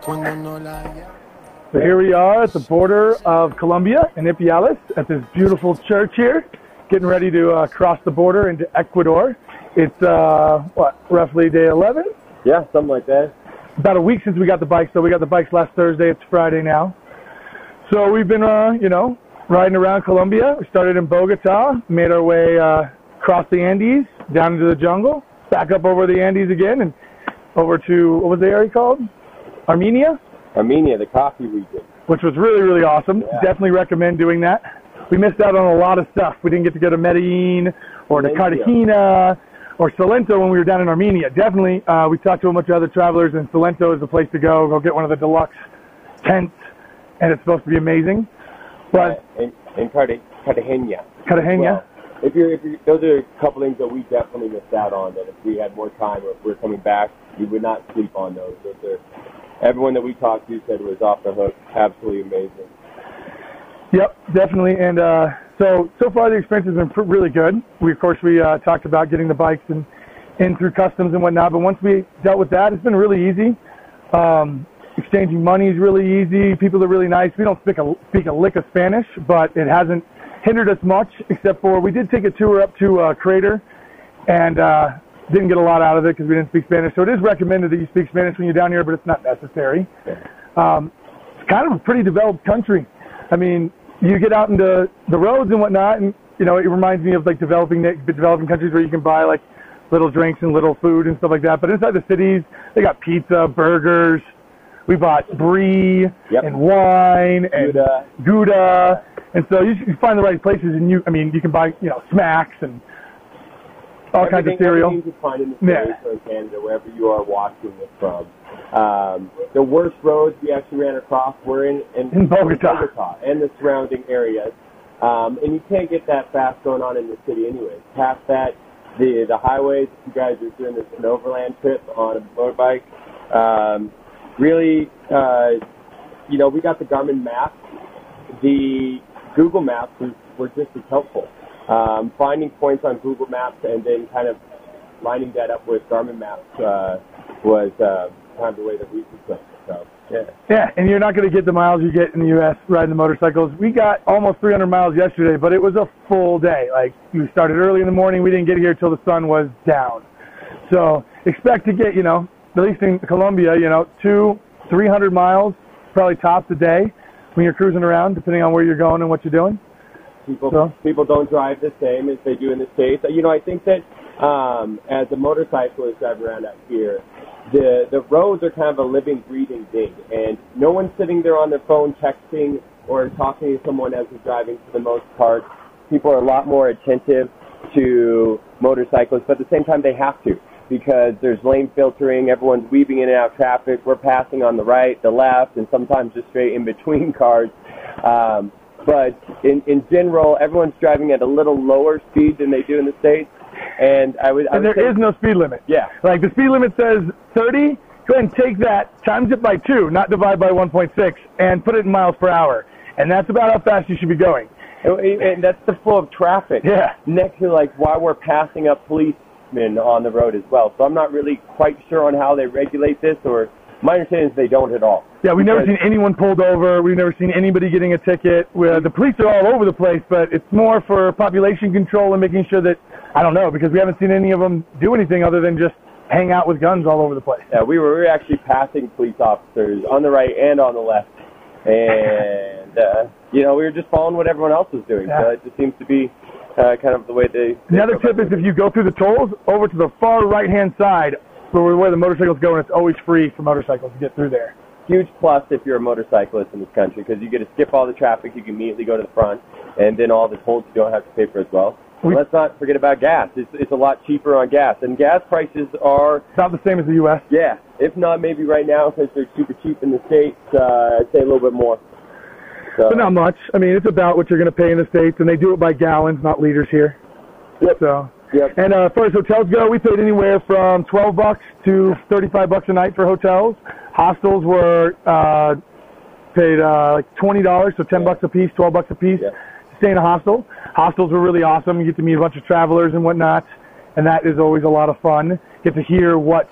So here we are at the border of Colombia in Ipiales at this beautiful church here, getting ready to cross the border into Ecuador. It's, roughly day 11? Yeah, something like that. About a week since we got the bikes. So we got the bikes last Thursday. It's Friday now. So we've been, riding around Colombia. We started in Bogota, made our way across the Andes, down into the jungle, back up over the Andes again, and over to, what was the area called? Armenia, the coffee region. Which was really, really awesome. Yeah. Definitely recommend doing that. We missed out on a lot of stuff. We didn't get to go to Medellin or to Cartagena or Salento when we were down in Armenia. Definitely, we talked to a bunch of other travelers, and Salento is the place to go. Go get one of the deluxe tents, and it's supposed to be amazing. But and Cartagena. Cartagena. Well, those are a couple things that we definitely missed out on. That if we had more time or if we were coming back, we would not sleep on those. Everyone that we talked to said it was off the hook. Absolutely amazing. Yep, definitely. And so far the experience has been really good. We talked about getting the bikes in through customs and whatnot. But once we dealt with that, it's been really easy. Exchanging money is really easy. People are really nice. We don't speak a lick of Spanish, but it hasn't hindered us much, except for we did take a tour up to Crater and didn't get a lot out of it because we didn't speak Spanish. So it is recommended that you speak Spanish when you're down here, but it's not necessary. It's kind of a pretty developed country. I mean, you get out into the roads and whatnot, and it reminds me of like developing countries where you can buy like little drinks and little food and stuff like that. But inside the cities, they got pizza, burgers. We bought brie and wine and Gouda. And so you find the right places, and you can buy, smacks and all kinds of cereal. Everything you can find in the States or in Canada, wherever you are watching this from. The worst roads we actually ran across were in Bogota and the surrounding areas. And you can't get that fast going on in the city anyways. Past that, the highways, if you guys are doing an overland trip on a motorbike, really, we got the Garmin maps. The Google Maps were just as helpful. Finding points on Google Maps and then kind of lining that up with Garmin Maps was kind of the way that we could play. So, yeah, and you're not going to get the miles you get in the U.S. riding the motorcycles. We got almost 300 miles yesterday, but it was a full day. Like, we started early in the morning. We didn't get here till the sun was down. So expect to get, at least in Colombia, 200-300 miles, probably tops a day when you're cruising around, depending on where you're going and what you're doing. People don't drive the same as they do in the States. I think that as a motorcyclist driving around out here, the roads are kind of a living, breathing thing. And no one's sitting there on their phone texting or talking to someone as they're driving for the most part. People are a lot more attentive to motorcyclists, but at the same time they have to, because there's lane filtering, everyone's weaving in and out of traffic, we're passing on the right, the left, and sometimes just straight in between cars. But in general, everyone's driving at a little lower speed than they do in the States. And there is no speed limit. Yeah. Like the speed limit says 30, go ahead and take that, times it by 2, not divide by 1.6, and put it in miles per hour. And that's about how fast you should be going. And that's the flow of traffic. Yeah. Next to while we're passing up policemen on the road as well. So I'm not really quite sure on how they regulate this, or my understanding is they don't at all. Yeah, we've never seen anyone pulled over. We've never seen anybody getting a ticket. The police are all over the place, but it's more for population control and making sure that, I don't know, because we haven't seen any of them do anything other than just hang out with guns all over the place. Yeah, we were actually passing police officers on the right and on the left. And, we were just following what everyone else was doing. Yeah. So it just seems to be kind of the way they Another tip is if you go through the tolls, over to the far right-hand side, where the motorcycles go, and it's always free for motorcycles to get through there. Huge plus if you're a motorcyclist in this country, because you get to skip all the traffic, you can immediately go to the front, and then all the tolls you don't have to pay for as well. Let's not forget about gas. It's a lot cheaper on gas, and gas prices are about the same as the U.S. Yeah, if not maybe right now because they're super cheap in the States, I'd say a little bit more. So. But not much. I mean, it's about what you're going to pay in the States, and they do it by gallons, not liters here. Yep. So. Yep. And as far as hotels go, we paid anywhere from $12 to $35 a night for hotels. Hostels were paid like $20, so $10 a piece, $12 a piece. Yeah. To stay in a hostel. Hostels were really awesome. You get to meet a bunch of travelers and whatnot, and that is always a lot of fun. Get to hear what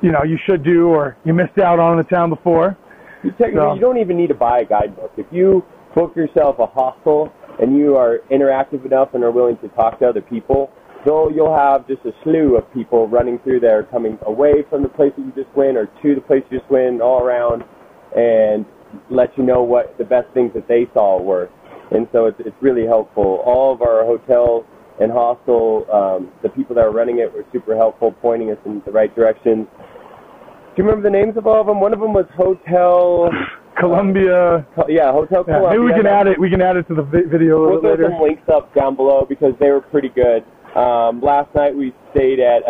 you should do or you missed out on in the town before. You don't even need to buy a guidebook. If you book yourself a hostel and you are interactive enough and are willing to talk to other people, you'll have just a slew of people running through there, coming away from the place that you just went or to the place you just went, all around, and let you know what the best things that they saw were. And so it's really helpful. All of our hotel and hostel, the people that were running it were super helpful, pointing us in the right direction. Do you remember the names of all of them? One of them was Hotel Colombia. Hotel Colombia. Maybe we can add it. We can add it to the video a little bit later. We'll throw some links up down below because they were pretty good. Last night we stayed at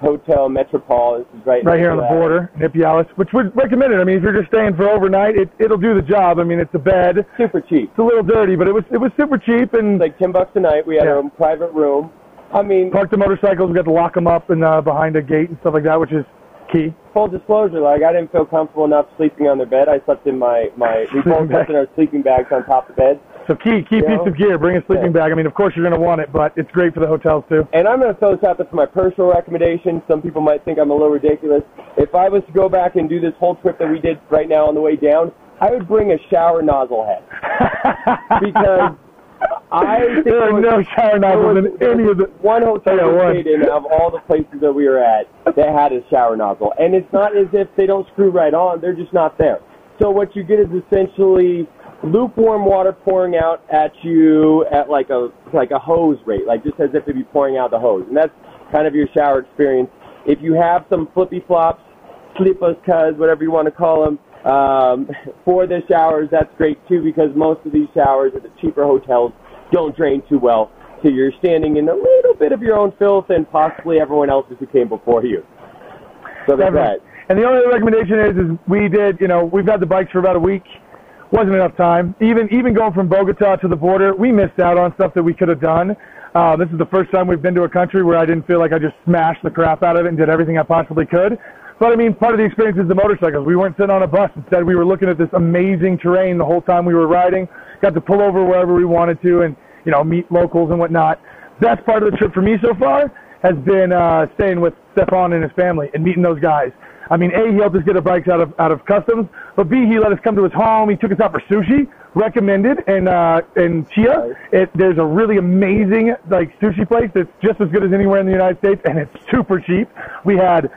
Hotel Metropole. This is right here on the border in Ipiales, which would recommend it. I mean, if you're just staying for overnight, it'll do the job. I mean, it's a bed. Super cheap. It's a little dirty, but it was super cheap, and it's like $10 a night. We had our own private room. I mean, parked the motorcycles. We got to lock them up and behind a gate and stuff like that, which is key. Full disclosure, like I didn't feel comfortable enough sleeping on their bed. I slept in we both slept in our sleeping bags on top of the bed. So key piece of gear, bring a sleeping bag. I mean, of course you're going to want it, but it's great for the hotels too. And I'm going to throw this out there for my personal recommendation. Some people might think I'm a little ridiculous. If I was to go back and do this whole trip that we did right now on the way down, I would bring a shower nozzle head. Because I think there are no shower nozzles in any of the... One hotel we stayed in of all the places that we were at that had a shower nozzle. And it's not as if they don't screw right on. They're just not there. So what you get is essentially lukewarm water pouring out at you at like a hose rate, like just as if it'd be pouring out the hose. And that's kind of your shower experience. If you have some flippy flops, slippers, whatever you want to call them, for the showers, that's great too, because most of these showers at the cheaper hotels don't drain too well. So you're standing in a little bit of your own filth and possibly everyone else's who came before you. So that's that. And the only other recommendation is we did, we've had the bikes for about a week. Wasn't enough time. Even going from Bogota to the border, we missed out on stuff that we could have done. This is the first time we've been to a country where I didn't feel like I just smashed the crap out of it and did everything I possibly could. But, I mean, part of the experience is the motorcycles. We weren't sitting on a bus. Instead, we were looking at this amazing terrain the whole time we were riding. Got to pull over wherever we wanted to and, meet locals and whatnot. Best part of the trip for me so far has been staying with Stefan and his family and meeting those guys. I mean, A, he helped us get our bikes out of customs, but B, he let us come to his home. He took us out for sushi, recommended, and Chia. There's a really amazing sushi place that's just as good as anywhere in the United States, and it's super cheap. We had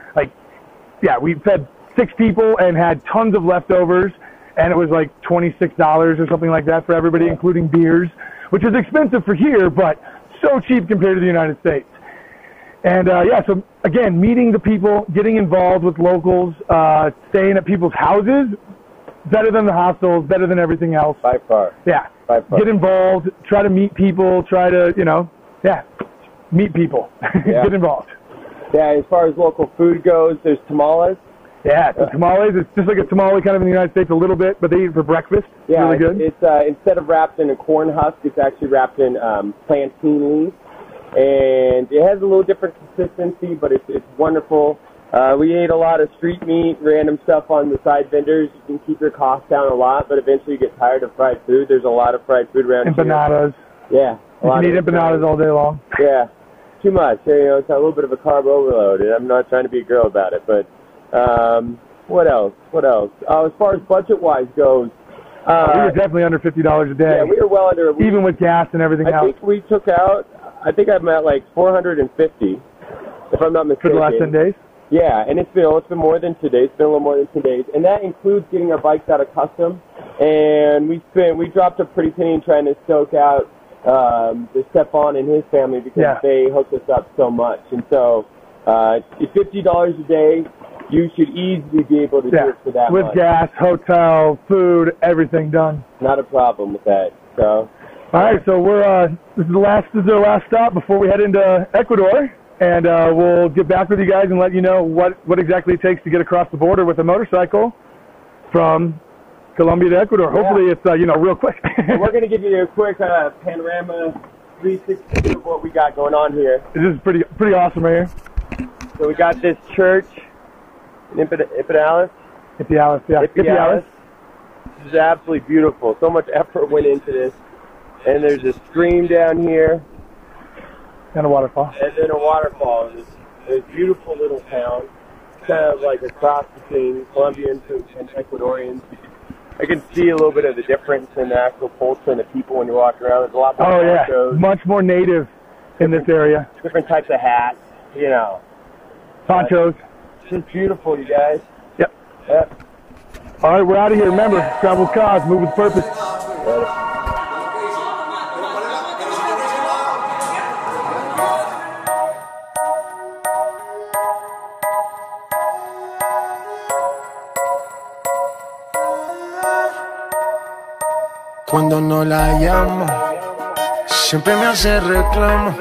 we fed 6 people and had tons of leftovers, and it was like $26 or something like that for everybody, including beers, which is expensive for here, but so cheap compared to the United States. And, so, again, meeting the people, getting involved with locals, staying at people's houses, better than the hostels, better than everything else. By far. Yeah. By far. Get involved, try to meet people, try to, meet people. Yeah. Get involved. Yeah, as far as local food goes, there's tamales. Yeah, the tamales, it's just like a tamale kind of in the United States a little bit, but they eat it for breakfast. Yeah, really good. It's instead of wrapped in a corn husk, it's actually wrapped in plantain leaves. And it has a little different consistency, but it's wonderful. We ate a lot of street meat, random stuff on the side vendors. You can keep your costs down a lot, but eventually you get tired of fried food. There's a lot of fried food around empanadas. Here. Yeah. You can eat empanadas all day long. Yeah. Too much. It's a little bit of a carb overload, and I'm not trying to be a girl about it. But what else? As far as budget-wise goes, we were definitely under $50 a day. Yeah, we were well under. Even with gas and everything else. I think we took out, I'm at like 450, if I'm not mistaken. For the last 10 days? Yeah, and it's been more than 2 days. It's been a little more than 2 days. And that includes getting our bikes out of custom. And we dropped a pretty penny trying to stoke out the Stefan and his family because they hooked us up so much. And so $50 a day, you should easily be able to do it for that with much. Gas, hotel, food, everything done. Not a problem with that. So. All right, so this is our last stop before we head into Ecuador, and we'll get back with you guys and let you know what exactly it takes to get across the border with a motorcycle from Colombia to Ecuador. Hopefully it's real quick. And we're going to give you a quick panorama 360 of what we got going on here. This is pretty awesome right here. So we got this church in Ipiales. Ipiales, yeah. Ipiales. This is absolutely beautiful. So much effort went into this. And there's a stream down here. And a waterfall. And then a waterfall. This beautiful little town. kind of like a cross between Colombians and Ecuadorians. I can see a little bit of the difference in the actual culture and the people when you walk around. There's a lot more ponchos, much more native in this area. Different types of hats, you know. Ponchos. It's just beautiful, you guys. Yep. All right, we're out of here. Remember, travel with cause, move with purpose. Cuando no la llamo, siempre me hace reclamo.